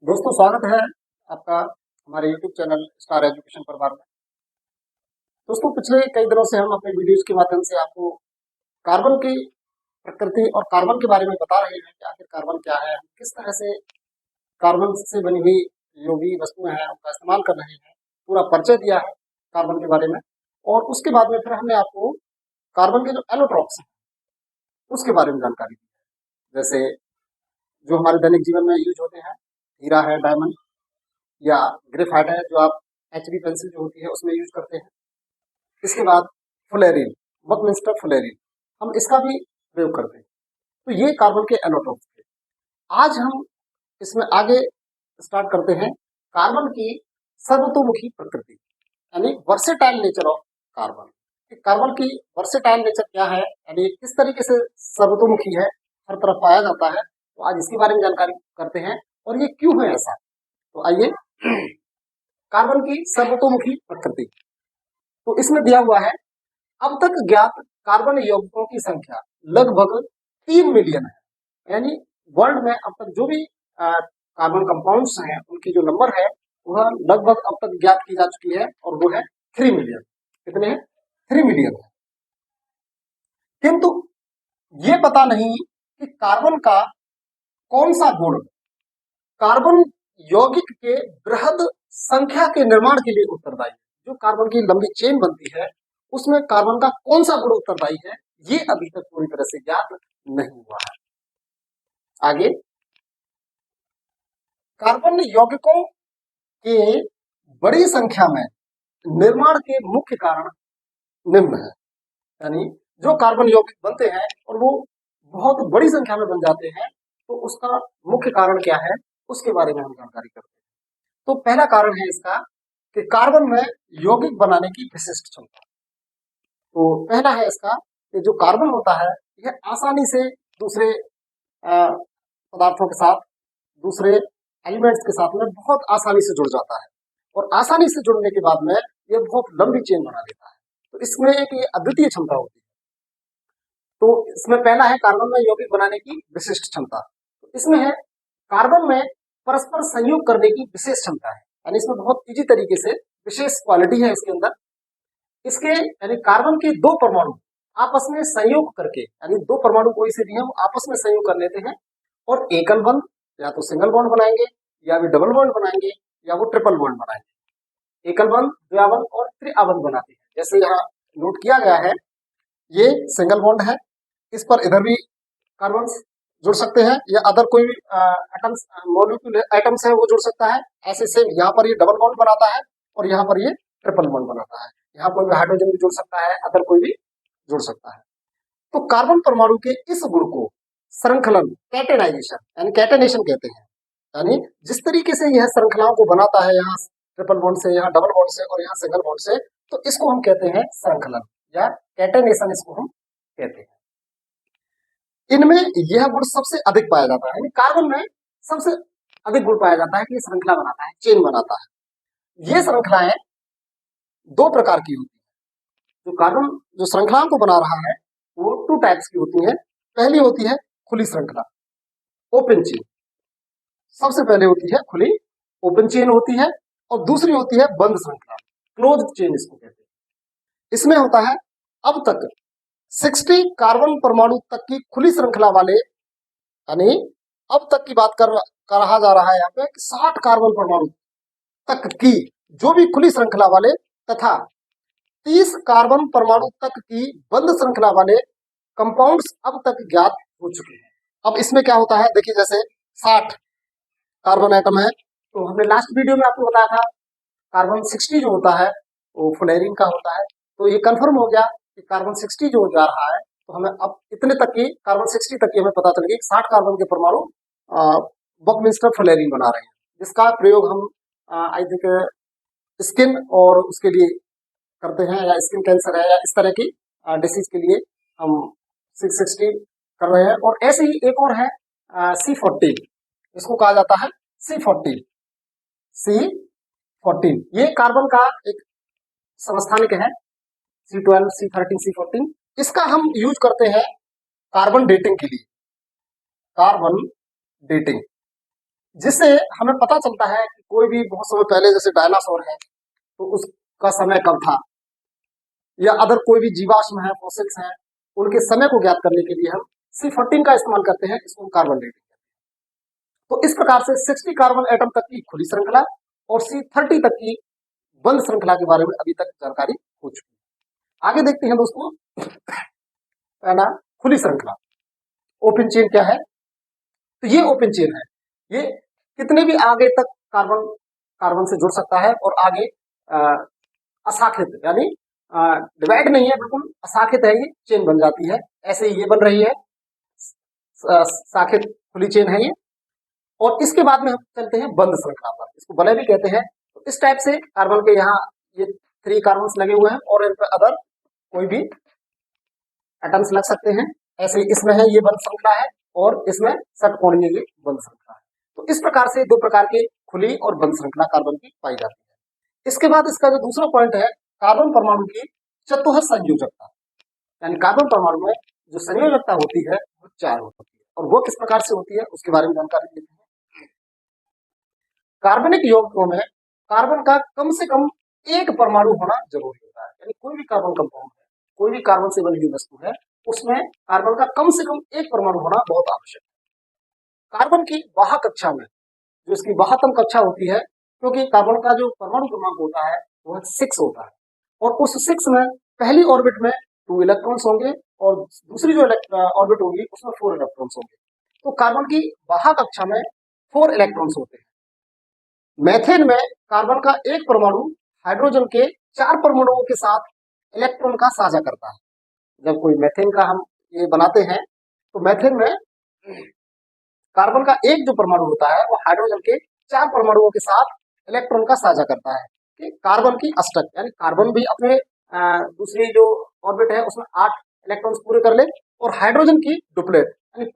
दोस्तों, स्वागत है आपका हमारे YouTube चैनल स्टार एजुकेशन परिवार में। दोस्तों, पिछले कई दिनों से हम अपने वीडियोस के माध्यम से आपको कार्बन की प्रकृति और कार्बन के बारे में बता रहे हैं कि आखिर कार्बन क्या है, हम किस तरह से कार्बन से बनी हुई जो भी वस्तुएं हैं उनका इस्तेमाल कर रहे हैं। पूरा परिचय दिया है कार्बन के बारे में, और उसके बाद में फिर हमने आपको कार्बन के जो एलोट्रॉप्स हैं उसके बारे में जानकारी दी है। जैसे जो हमारे दैनिक जीवन में यूज होते हैं, हीरा है, डायमंड या ग्रेफाइट है, जो आप HB पेंसिल जो होती है उसमें यूज करते हैं। इसके बाद फ्लोरीन, बकमिंस्टर फ्लोरीन, हम इसका भी प्रयोग करते हैं। तो ये कार्बन के एलोट्रॉप्स थे। आज हम इसमें आगे स्टार्ट करते हैं कार्बन की सर्वतोमुखी प्रकृति, यानी versatile nature of carbon. Carbon की वर्सेटाइल नेचर क्या है, यानी किस तरीके से सर्वतोमुखी है, हर तरफ पाया जाता है। तो आज इसके बारे में जानकारी करते हैं और ये क्यों है ऐसा। तो आइए, कार्बन की सर्वतोमुखी प्रकृति। तो इसमें दिया हुआ है, अब तक ज्ञात कार्बन यौगिकों की संख्या लगभग 3 मिलियन है। यानी वर्ल्ड में अब तक जो भी कार्बन कंपाउंड्स हैं उनकी जो नंबर है वह लगभग अब तक ज्ञात की जा चुकी है, और वो है 3 मिलियन। कितने हैं? 3 मिलियन है। किंतु ये पता नहीं कि कार्बन का कौन सा गुण कार्बन यौगिक के बृहद संख्या के निर्माण के लिए उत्तरदायी है। जो कार्बन की लंबी चेन बनती है उसमें कार्बन का कौन सा गुण उत्तरदायी है, ये अभी तक पूरी तरह से ज्ञात नहीं हुआ है। आगे, कार्बन यौगिकों के बड़ी संख्या में निर्माण के मुख्य कारण निम्न है। यानी जो कार्बन यौगिक बनते हैं और वो बहुत बड़ी संख्या में बन जाते हैं, तो उसका मुख्य कारण क्या है उसके बारे में हम जानकारी करते हैं। तो पहला कारण है इसका कि कार्बन में यौगिक बनाने की विशिष्ट क्षमता। तो पहला है इसका कि जो कार्बन होता है यह आसानी से दूसरे पदार्थों के साथ, दूसरे एलिमेंट्स के साथ में बहुत आसानी से जुड़ जाता है, और आसानी से जुड़ने के बाद में यह बहुत लंबी चेन बना देता है। तो इसमें एक ये अद्वितीय क्षमता होती है। तो इसमें पहला है कार्बन में यौगिक बनाने की विशिष्ट क्षमता। तो इसमें है कार्बन में परस्पर संयोग करने की विशेष क्षमता है। यानी इसमें बहुत इजी तरीके से विशेष क्वालिटी है इसके अंदर। इसके यानी कार्बन के दो परमाणु आपस में संयोग करके, यानी दो परमाणु कोई से भी हम आपस में संयोग कर लेते हैं और एकल बंध या तो सिंगल बॉन्ड बनाएंगे, या भी डबल बॉन्ड बनाएंगे, या वो ट्रिपल बॉन्ड बनाएंगे। एकल बंध, द्विआबंध और त्रिआबंध बनाते हैं। जैसे यहाँ नोट किया गया है, ये सिंगल बॉन्ड है, इस पर इधर भी कार्बन जुड़ सकते हैं, या अदर कोई भी एटम्स, मॉलिक्यूल एटम्स है वो जुड़ सकता है। ऐसे सेम यहाँ पर ये डबल बॉन्ड बनाता है और यहाँ पर ये ट्रिपल बॉन्ड बनाता है। यहाँ कोई भी हाइड्रोजन भी जुड़ सकता है, अदर कोई भी जुड़ सकता है। तो कार्बन परमाणु के इस गुण को श्रृंखलन, कैटेनाइजेशन यानी कैटेनेशन कहते हैं। यानी जिस तरीके से यह श्रृंखलाओं को बनाता है, यहाँ ट्रिपल बॉन्ड से, यहाँ डबल बॉन्ड से और यहाँ सिंगल बॉन्ड से, तो इसको हम कहते हैं श्रृंखलन या कैटेनेशन, इसको हम कहते हैं। इनमें यह गुण सबसे अधिक पाया जाता है, यानी कार्बन में सबसे अधिक गुण पाया जाता है कि श्रृंखला बनाता है, चेन बनाता है। ये श्रृंखलाएं दो प्रकार की होती है। जो कार्बन जो श्रृंखलाओं को बना रहा है वो 2 टाइप्स की होती है। पहली होती है खुली श्रृंखला, ओपन चेन। सबसे पहले होती है खुली ओपन चेन होती है, और दूसरी होती है बंद श्रृंखला, क्लोज चेन इसको कहते हैं। इसमें होता है अब तक 60 कार्बन परमाणु तक की खुली श्रृंखला वाले, यानी अब तक की बात कहा जा रहा है यहाँ पे 60 कार्बन परमाणु तक की जो भी खुली श्रृंखला वाले, तथा 30 कार्बन परमाणु तक की बंद श्रृंखला वाले कंपाउंड्स अब तक ज्ञात हो चुके हैं। अब इसमें क्या होता है, देखिए जैसे 60 कार्बन एटम है, तो हमने लास्ट वीडियो में आपको बताया था कार्बन 60 जो होता है वो फ्लोरीन का होता है। तो ये कंफर्म हो गया कि कार्बन 60 जो जा रहा है, तो हमें अब इतने तक की कार्बन 60 तक की हमें पता चल गई 60 कार्बन के परमाणु बकमिंस्टर फ्लोरीन बना रहे हैं, जिसका प्रयोग हम आई थिंक स्किन और उसके लिए करते हैं, या स्किन कैंसर है या इस तरह की डिसीज के लिए हम 660 कर रहे हैं। और ऐसे ही एक और है C14, इसको कहा जाता है C14। C14 ये कार्बन का एक समस्थानिक है, C12, C13, C14। इसका हम यूज करते हैं कार्बन डेटिंग के लिए। कार्बन डेटिंग जिससे हमें पता चलता है कि कोई भी बहुत समय पहले जैसे डायनासोर है तो उसका समय कब था, या अदर कोई भी जीवाश्म है, फॉसिल्स हैं, उनके समय को ज्ञात करने के लिए हम C14 का इस्तेमाल करते हैं, इसको हम कार्बन डेटिंग कहते हैं। तो इस प्रकार से 60 कार्बन एटम तक की खुली श्रृंखला और C30 तक की बंद श्रृंखला के बारे में अभी तक जानकारी हो चुकी है। आगे देखते हैं दोस्तों, पहला खुली श्रृंखला, ओपन चेन क्या है। तो ये ओपन चेन है, ये कितने भी आगे तक कार्बन कार्बन से जुड़ सकता है और आगे अशाखित यानी डिवाइड नहीं है, बिल्कुल अशाखित है, ये चेन बन जाती है। ऐसे ही ये बन रही है, शाखित खुली चेन है ये। और इसके बाद में हम चलते हैं बंद श्रृंखला पर, इसको वलय भी कहते हैं। तो इस टाइप से कार्बन के यहाँ ये 3 कार्बन लगे हुए हैं और इन पर अदर कोई भी एटम्स लग सकते हैं। ऐसे इसमें है ये बंद श्रृंखला है और इसमें षटकोणीय ये बंद श्रृंखला है। तो इस प्रकार से 2 प्रकार की खुली और बंद श्रृंखला कार्बन की पाई जाती है। इसके बाद इसका जो दूसरा पॉइंट है, कार्बन परमाणु की चतुः संयोजकता, यानी कार्बन परमाणु में जो संयोजकता होती है वो 4 होती है, और वो किस प्रकार से होती है उसके बारे में जानकारी देते हैं। कार्बनिक यौगिकों में कार्बन का कम से कम एक परमाणु होना जरूरी होता है, यानी कोई भी कार्बन कंपाउंड है, कोई भी कार्बन से बनी हुई वस्तु है, उसमें कार्बन का कम से कम एक परमाणु होना बहुत आवश्यक है। कार्बन की वाह कक्षा में, जो इसकी वाहतम कक्षा होती है, क्योंकि कार्बन का जो परमाणु क्रमांक होता है वो 6 होता है, और उस 6 में पहली ऑर्बिट में 2 इलेक्ट्रॉन्स होंगे और दूसरी जो ऑर्बिट होगी उसमें 4 इलेक्ट्रॉन्स होंगे। तो कार्बन की वाह कक्षा में 4 इलेक्ट्रॉन्स होते हैं। मेथेन में कार्बन का एक परमाणु हाइड्रोजन के 4 परमाणुओं के साथ इलेक्ट्रॉन का साझा करता है। जब कोई मेथेन का हम ये बनाते हैं तो मेथेन में कार्बन का एक जो परमाणु होता है वो हाइड्रोजन के 4 परमाणुओं के साथ इलेक्ट्रॉन का साझा करता है कि कार्बन की अष्टक, यानी कार्बन भी अपने दूसरी जो ऑर्बिट है उसमें 8 इलेक्ट्रॉन्स पूरे कर ले, और हाइड्रोजन की डुप्लेट यानी